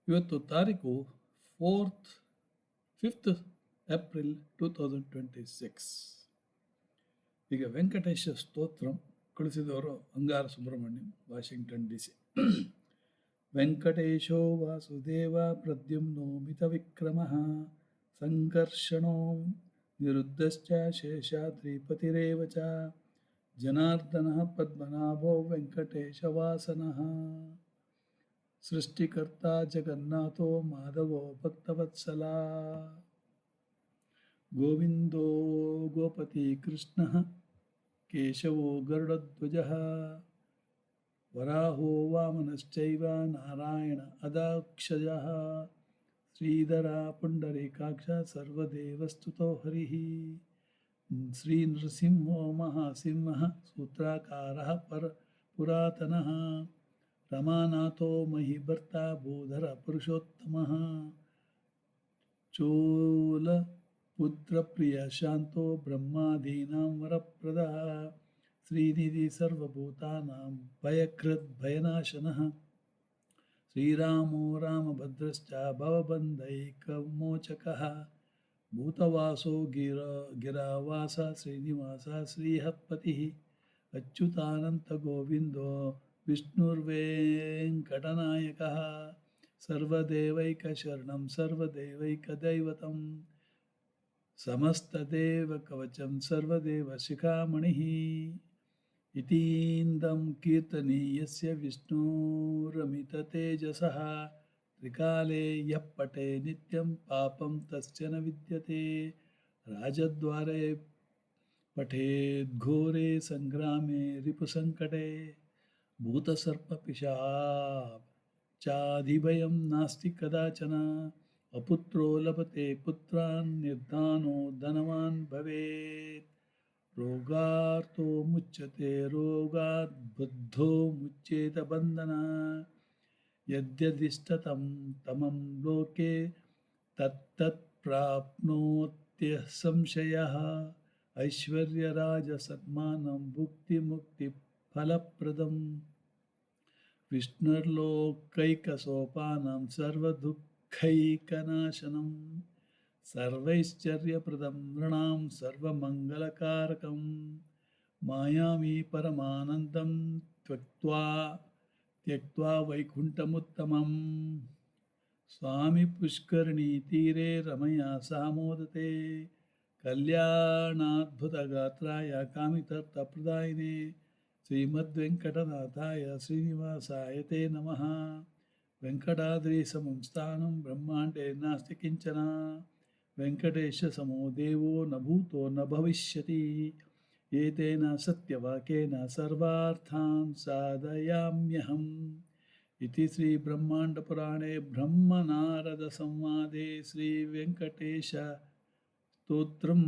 ಇವತ್ತು ತಾರೀಕು 5th April 2026. ಈಗ ವೆಂಕಟೇಶ ಸ್ತೋತ್ರ ಕಳಿಸಿದವರು ಅಂಗಾರ ಸುಬ್ರಹ್ಮಣ್ಯಂ, ವಾಷಿಂಗ್ಟನ್ DC. ವೆಂಕಟೇಶೋ ವಾಸುದೇವ ಪ್ರದ್ಯುಮ್ನೋ ಮಿತವಿಕ್ರಮಃ ಸಂಕರ್ಷಣೋ ನಿರುದ್ಧಶ್ಚ ಶೇಷಾದ್ರಿಪತಿರೇವ ಚ ಜನಾರ್ದನಃ ಪದ್ಮನಾಭೋ ವೆಂಕಟೇಶವಾಸನಃ. ಸೃಷ್ಟಿಕರ್ತ ಜಗನ್ನಾಥೋ ಮಾಧವೋ ಭಕ್ತವತ್ಸಲ. ಗೋವಿಂದೋ ಗೋಪತಿ ಕೃಷ್ಣ ಕೇಶವೋ ಗರುಡಧ್ವಜ. ವರಾಹೋ ವಾಮನಶ್ಚೈವ ನಾರಾಯಣ ಅದಾಕ್ಷಜ. ಶ್ರೀಧರ ಪುಂಡರೀಕಾಕ್ಷ ಸರ್ವದೇವಸ್ತುತೋ ಹರಿಃ. ಶ್ರೀ ನೃಸಿಂಹೋ ಮಹಾಸಿಂಹ ಸೂತ್ರಾಕಾರಃ ಪುರಾತನಃ. ರಮಾನಾಥೋ ಮಹಿಭರ್ತಾ ಭೂಧರ ಪುರುಷೋತ್ತಮಃ. ಚೋಲಪುತ್ರಪ್ರಿಯ ಶಾಂತೋ ಬ್ರಹ್ಮಾದೀನಾಂ ವರಪ್ರದಃ. ಶ್ರೀನಿಧಿ ಸರ್ವಭೂತಾನಾಂ ಭಯಕೃದ್ ಭಯನಾಶನಃ. ಶ್ರೀರಾಮೋ ರಾಮಭದ್ರಶ್ಚ ಭವಬಂಧೈಕಮೋಚಕಃ. ಭೂತವಾಸೋ ಗಿರಾವಾಸ ಶ್ರೀನಿವಾಸ ಶ್ರೀಹತ್ಪತಿಃ. ಅಚ್ಯುತಾನಂತ ಗೋವಿಂದೋ ವಿಷ್ಣುರ್ವೆಂಕಟನಾಯಕಃ. ಸರ್ವದೇವೈಕಶರಣಂ ಸರ್ವದೇವೈಕದೈವತಂ. ಸಮಸ್ತದೇವಕವಚಂ ಸರ್ವದೇವಶಿಖಾಮಣಿಃ. ಇತೀಂದಂ ಕೀರ್ತನೀಯಸ್ಯ ವಿಷ್ಣುರಮಿತತೇಜಸಃ. ತ್ರಿಕಾಲೇ ಯಃ ಪಠೇ ನಿತ್ಯಂ ಪಾಪಂ ತಸ್ಯ ನ ವಿದ್ಯತೆ. ರಾಜದ್ವಾರೆ ಪಠೇದ್ಘೋರೆ ಸಂಗ್ರಾಮೇ ರಿಪುಸಂಕಟೇ. ಭೂತಸರ್ಪಪಿಶಾಚಾದಿಭಯಂ ನಾಸ್ತಿ ಕದಾಚನ. ಅಪುತ್ರೋ ಲಭತೆ ಪುತ್ರಾನ್ ನಿರ್ಧನೋ ಧನವಾನ್ ಭವೇತ್. ರೋಗಾರ್ತೋ ಮುಚ್ಯತೆ ರೋಗಾತ್ ಬದ್ಧೋ ಮುಚ್ಯೇತ ಬಂಧನ. ಯದ್ಯದಿಷ್ಟತಂ ತಮಂ ಲೋಕೆ ತತ್ತತ್ ಪ್ರಾಪ್ನೋತ್ಯಃ ಸಂಶಯಃ. ಐಶ್ವರ್ಯರಾಜ ಸನ್ಮಾನಂ ಭುಕ್ತಿ ಮುಕ್ತಿ ಫಲಪ್ರದಂ. ವಿಷ್ಣುರ್ಲೋಕೈಕಸೋಪಾನಂ ಸರ್ವದುಃಖೈಕನಾಶನಂ. ಸರ್ವೈಶ್ಚರ್ಯಪ್ರದಂ ನೃಣಾಂ ಸರ್ವಮಂಗಲಕಾರಕಂ. ಮಾಯಾಮಿ ಪರಮಾನಂದಂ ತ್ಯಕ್ತ್ವಾ ವೈಕುಂಠಮುತ್ತಮಂ. ಸ್ವಾಮಿ ಪುಷ್ಕರಣಿ ತೀರೆ ರಮಯಾ ಸಹ ಮೋದತೆ. ಕಲ್ಯಾಣಾದ್ಭುತಗಾತ್ರಾಯ ಕಾಮಿತಾರ್ಥಪ್ರದಾಯಿನೇ. ಶ್ರೀಮದ್ವೆಂಕಟನಾಥಾಯ ಶ್ರೀನಿವಾಸಾಯ ತೇ ನಮಃ. ವೆಂಕಟಾದ್ರಿ ಸಮಂ ಸ್ಥಾನಂ ಬ್ರಹ್ಮಾಂಡೇ ನಾಸ್ತಿ ಕಿಂಚನ. ವೆಂಕಟೇಶ ಸಮೋ ದೇವೋ ನ ಭೂತೋ ನ ಭವಿಷ್ಯತಿ. ಏತೇನ ಸತ್ಯವಾಕ್ಯೇನ ಸರ್ವಾರ್ಥಾನ್ ಸಾಧಯಾಮ್ಯಹಂ. ಇತಿ ಶ್ರೀ ಬ್ರಹ್ಮಾಂಡ ಪುರಾಣೇ ಬ್ರಹ್ಮನಾರದ ಸಂವಾದೇ ಶ್ರೀ ವೆಂಕಟೇಶ ಸ್ತೋತ್ರಂ.